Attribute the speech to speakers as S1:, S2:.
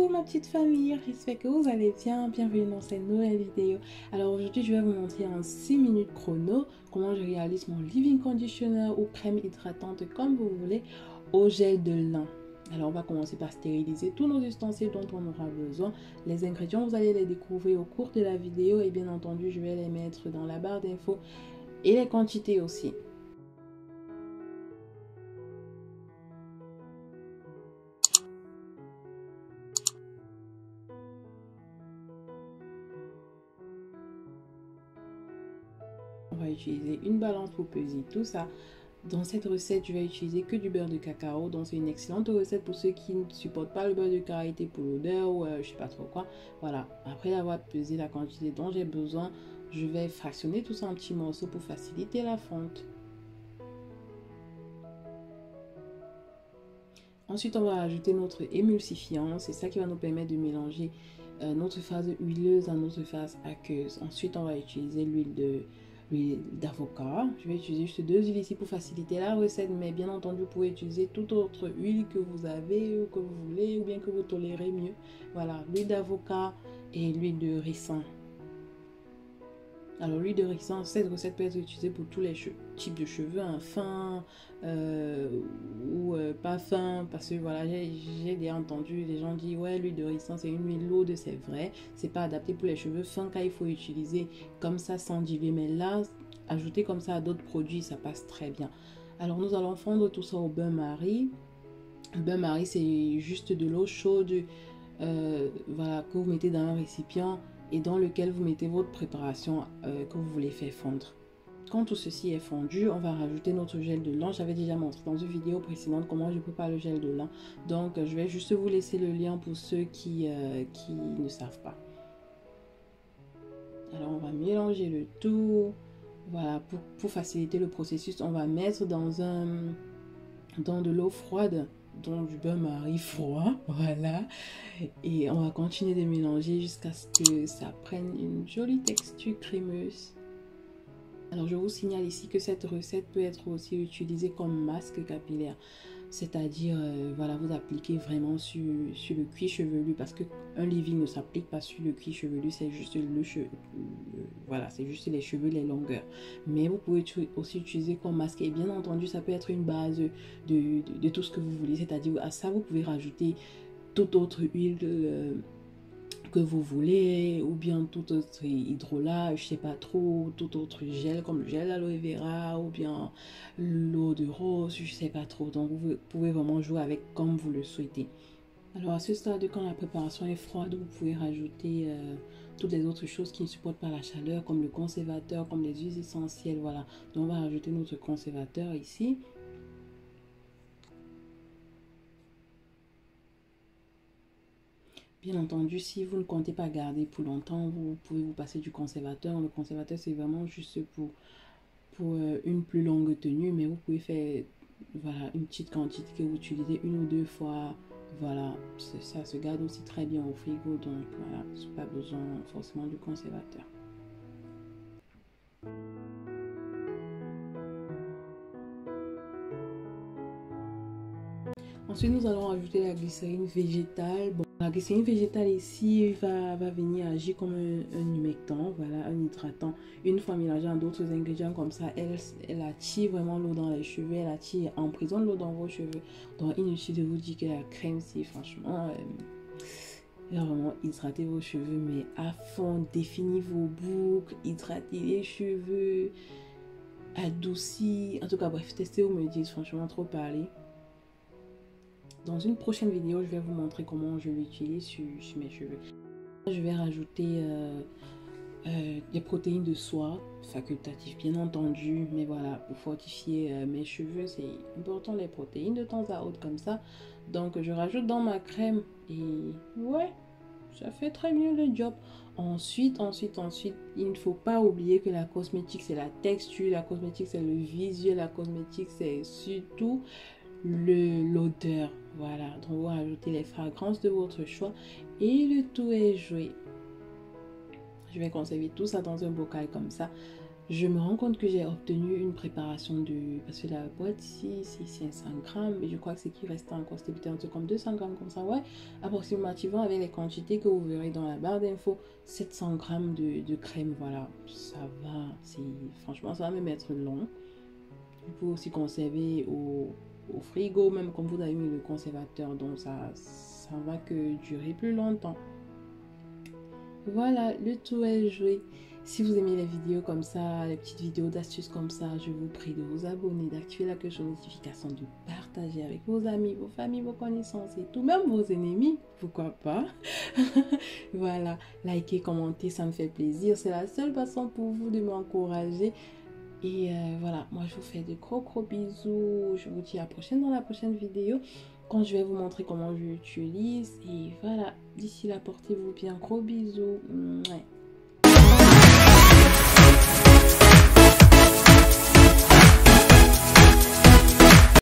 S1: Coucou ma petite famille, j'espère que vous allez bien, bienvenue dans cette nouvelle vidéo. Alors aujourd'hui je vais vous montrer en 6 minutes chrono comment je réalise mon leave-in conditioner ou crème hydratante comme vous voulez au gel de lin. Alors on va commencer par stériliser tous nos ustensiles dont on aura besoin. Les ingrédients vous allez les découvrir au cours de la vidéo et bien entendu je vais les mettre dans la barre d'infos et les quantités aussi. On va utiliser une balance pour peser tout ça. Dans cette recette, je vais utiliser que du beurre de cacao. Donc, c'est une excellente recette pour ceux qui ne supportent pas le beurre de karité pour l'odeur ou je sais pas trop quoi. Voilà. Après avoir pesé la quantité dont j'ai besoin, je vais fractionner tout ça en petits morceaux pour faciliter la fonte. Ensuite, on va ajouter notre émulsifiant. C'est ça qui va nous permettre de mélanger notre phase huileuse à notre phase aqueuse. Ensuite, on va utiliser l'huile d'avocat. Je vais utiliser juste 2 huiles ici pour faciliter la recette, mais bien entendu, vous pouvez utiliser toute autre huile que vous avez ou que vous voulez ou bien que vous tolérez mieux. Voilà, l'huile d'avocat et l'huile de ricin. Alors l'huile de ricin, cette recette peut être utilisée pour tous les types de cheveux, hein, fins ou pas fins, parce que voilà, j'ai déjà entendu des gens dire ouais l'huile de ricin c'est une huile lourde, c'est vrai, c'est pas adapté pour les cheveux fins car il faut utiliser comme ça sans diluer, mais là ajouter comme ça à d'autres produits ça passe très bien. Alors nous allons fondre tout ça au bain-marie. Le bain-marie c'est juste de l'eau chaude voilà, que vous mettez dans un récipient et dans lequel vous mettez votre préparation que vous voulez faire fondre. Quand tout ceci est fondu, on va rajouter notre gel de lin. J'avais déjà montré dans une vidéo précédente comment je prépare le gel de lin. Donc, je vais juste vous laisser le lien pour ceux qui ne savent pas. Alors, on va mélanger le tout. Voilà, pour faciliter le processus, on va mettre dans de l'eau froide, donc du bain-marie froid, voilà. Et on va continuer de mélanger jusqu'à ce que ça prenne une jolie texture crémeuse. Alors je vous signale ici que cette recette peut être aussi utilisée comme masque capillaire. C'est-à-dire, voilà, vous appliquez vraiment sur le cuir chevelu parce qu'un leave-in ne s'applique pas sur le cuir chevelu, c'est juste voilà, c'est juste les cheveux, les longueurs. Mais vous pouvez aussi utiliser comme masque et bien entendu, ça peut être une base de tout ce que vous voulez. C'est-à-dire, à ça, vous pouvez rajouter toute autre huile que vous voulez ou bien tout autre hydrolat, je sais pas trop, tout autre gel comme le gel d'aloe vera ou bien l'eau de rose, je sais pas trop. Donc vous pouvez vraiment jouer avec comme vous le souhaitez. Alors à ce stade, quand la préparation est froide, vous pouvez rajouter toutes les autres choses qui ne supportent pas la chaleur comme le conservateur, comme les huiles essentielles, voilà. Donc on va rajouter notre conservateur ici. Bien entendu, si vous ne comptez pas garder pour longtemps, vous pouvez vous passer du conservateur. Le conservateur, c'est vraiment juste pour une plus longue tenue, mais vous pouvez faire voilà, une petite quantité que vous utilisez une ou deux fois. Voilà, ça se garde aussi très bien au frigo, donc voilà, pas besoin forcément du conservateur. Ensuite, nous allons ajouter la glycérine végétale. Bon, la glycérine végétale ici va venir agir comme un humectant, voilà, un hydratant. Une fois mélangée à d'autres ingrédients comme ça, elle attire vraiment l'eau dans les cheveux, elle attire, emprisonne l'eau dans vos cheveux. Donc, inutile de vous dire que la crème, c'est franchement, elle va vraiment hydrater vos cheveux, mais à fond, définir vos boucles, hydrater les cheveux, adoucir. En tout cas, bref, testez ou me dites, franchement, trop parler. Dans une prochaine vidéo, je vais vous montrer comment je l'utilise sur mes cheveux. Je vais rajouter des protéines de soie, facultatif bien entendu, mais voilà, pour fortifier mes cheveux, c'est important les protéines de temps à autre comme ça. Donc je rajoute dans ma crème et ouais, ça fait très bien le job. Ensuite, il ne faut pas oublier que la cosmétique, c'est la texture, la cosmétique, c'est le visuel, la cosmétique, c'est surtout l'odeur. Voilà, donc vous rajoutez les fragrances de votre choix et le tout est joué. Je vais conserver tout ça dans un bocal comme ça. je me rends compte que j'ai obtenu une préparation de... Parce que la boîte ici, c'est 500 grammes. Et je crois que ce qui restait encore, c'était peut-être un truc comme 200 grammes comme ça. Ouais, approximativement avec les quantités que vous verrez dans la barre d'infos. 700 grammes de crème, voilà. Ça va. Franchement, ça va me mettre long. Vous pouvez aussi conserver au frigo, même comme vous avez mis le conservateur. Donc ça va que durer plus longtemps. Voilà, le tout est joué. Si vous aimez les vidéos comme ça, les petites vidéos d'astuces comme ça, je vous prie de vous abonner, d'activer la cloche de notification, de partager avec vos amis, vos familles, vos connaissances et tout, même vos ennemis, pourquoi pas. Voilà, likez, commentez, ça me fait plaisir. C'est la seule façon pour vous de m'encourager. Et voilà, moi je vous fais de gros bisous. Je vous dis à la prochaine dans la prochaine vidéo, quand je vais vous montrer comment je l'utilise. Et voilà, d'ici là, portez-vous bien. Gros bisous. Mouais.